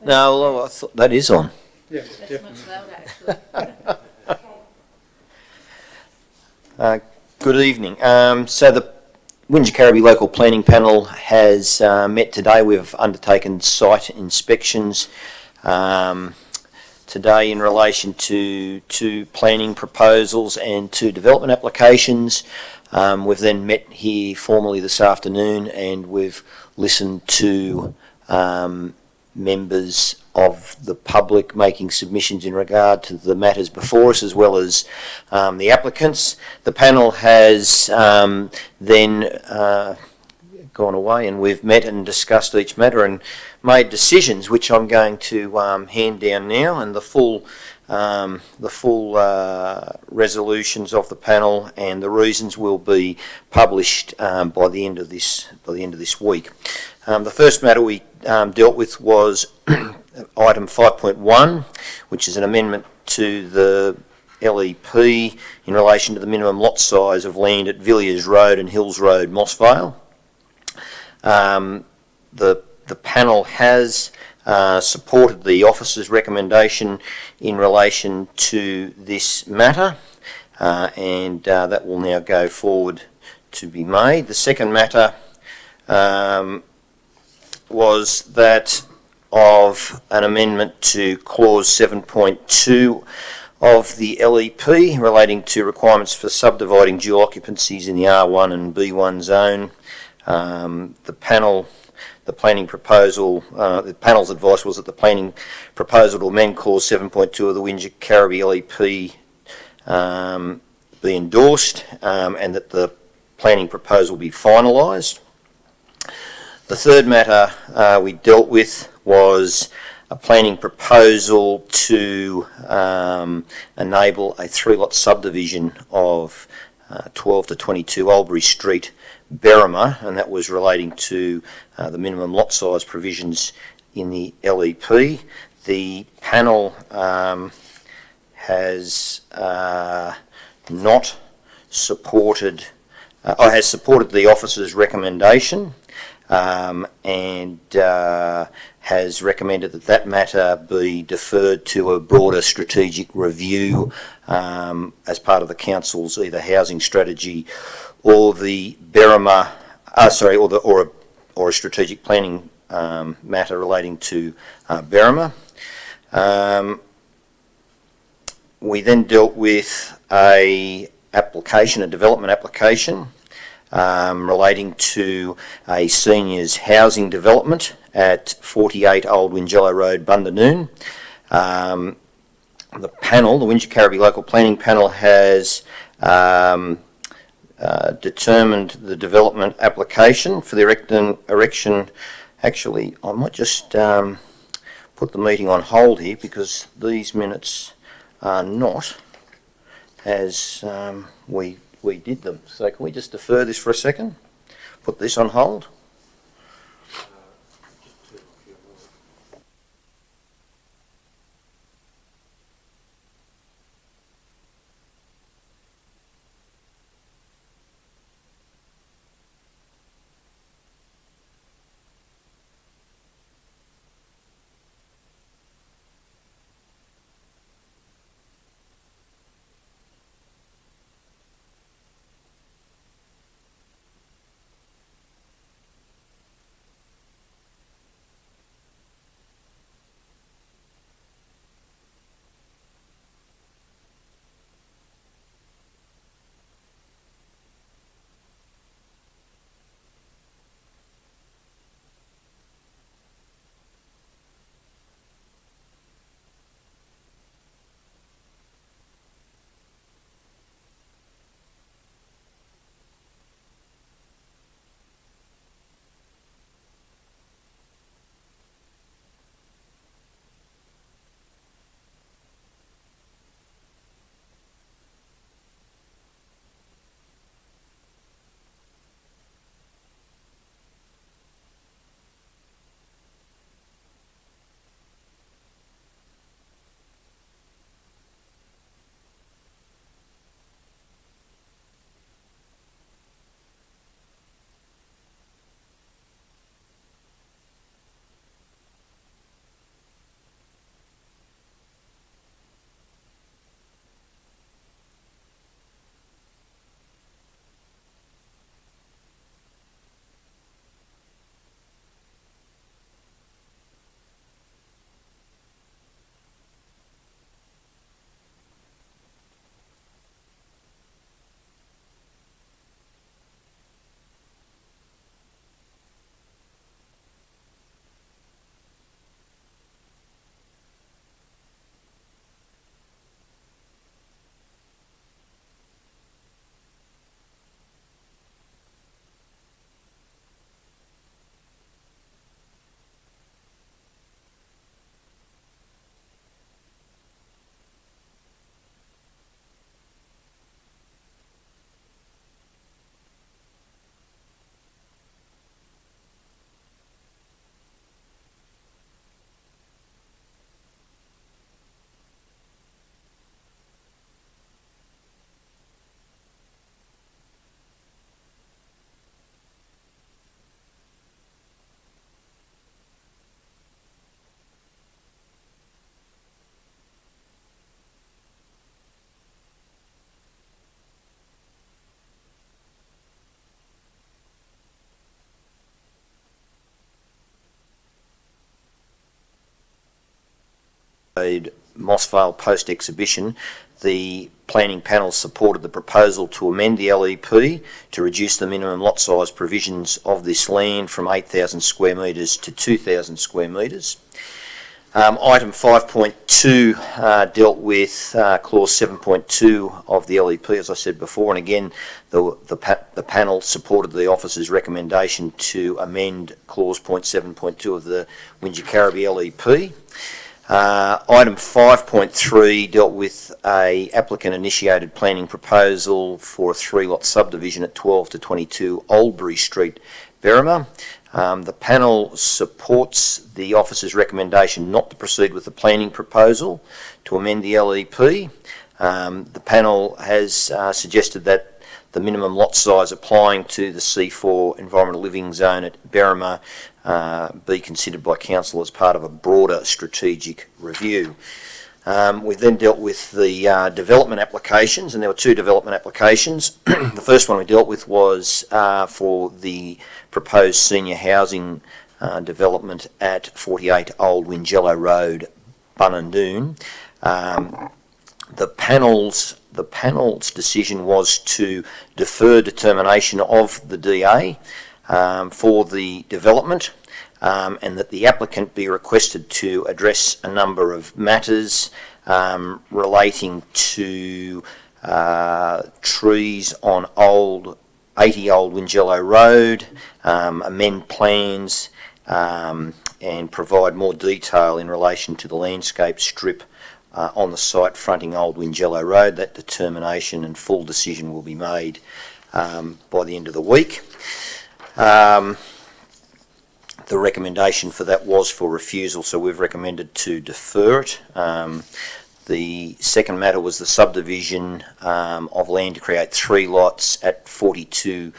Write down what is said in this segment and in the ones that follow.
No, well, I thought that is on. Yes, That's definitely. much louder, actually. Good evening. So the Wingecarribee Local Planning Panel has met today. We've undertaken site inspections today in relation to two planning proposals and two development applications. We've then met here formally this afternoon, and we've listened to members of the public making submissions in regard to the matters before us, as well as the applicants. The panel has then gone away, and we've met and discussed each matter and made decisions, which I'm going to hand down now, and the full resolutions of the panel and the reasons will be published by the end of this week. The first matter we dealt with was item 5.1, which is an amendment to the LEP in relation to the minimum lot size of land at Villiers Road and Hills Road, Mossvale. The panel has supported the officer's recommendation in relation to this matter, and that will now go forward to be made. The second matter was that of an amendment to clause 7.2 of the LEP relating to requirements for subdividing dual occupancies in the R1 and B1 zone. The panel's advice was that the planning proposal to amend clause 7.2 of the Wingecarribee LEP be endorsed, and that the planning proposal be finalised. The third matter we dealt with was a planning proposal to enable a 3-lot subdivision of 12 to 22 Albury Street, Berrima, and that was relating to the minimum lot size provisions in the LEP. The panel has not supported, has supported the officer's recommendation, and has recommended that matter be deferred to a broader strategic review as part of the council's either housing strategy or the Berrima, or a strategic planning matter relating to Berrima. We then dealt with a development application relating to a seniors housing development at 48 Old Wingello Road, Bundanoon. The Wingecarribee Local Planning Panel has determined the development application for the erection. Actually, I might just put the meeting on hold here, because these minutes are not as we did them. So can we just defer this for a second? Put this on hold. Road, Mossvale Post Exhibition, the planning panel supported the proposal to amend the LEP to reduce the minimum lot size provisions of this land from 8,000 square metres to 2,000 square metres. Item 5.2 dealt with clause 7.2 of the LEP, as I said before, and again the panel supported the officer's recommendation to amend clause 7.2 of the Wingecarribee LEP. Item 5.3 dealt with a applicant-initiated planning proposal for a 3-lot subdivision at 12 to 22 Oldbury Street, Berrima. The panel supports the officer's recommendation not to proceed with the planning proposal to amend the LEP. The panel has suggested that the minimum lot size applying to the C4 environmental living zone at Berrima be considered by council as part of a broader strategic review. We then dealt with the development applications, and there were 2 development applications. The first one we dealt with was for the proposed senior housing development at 48 Old Wingello Road, Bunandoon. The panel's decision was to defer determination of the DA for the development, and that the applicant be requested to address a number of matters relating to trees on 80 Old Wingello Road, amend plans, and provide more detail in relation to the landscape strip on the site fronting Old Wingello Road. That determination and full decision will be made by the end of the week. The recommendation for that was for refusal, so we've recommended to defer it. The second matter was the subdivision of land to create 3 lots at 42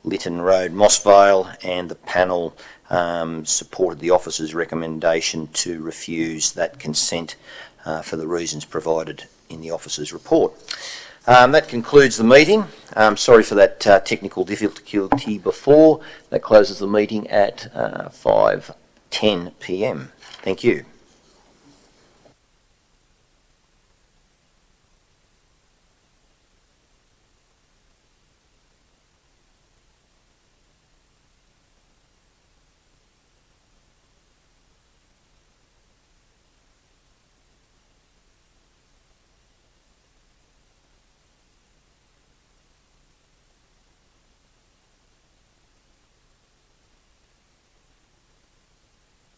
Lytton Road, Mossvale, and the panel supported the officer's recommendation to refuse that consent for the reasons provided in the officer's report. That concludes the meeting. Sorry for that technical difficulty before. That closes the meeting at 5:10 p.m. Thank you.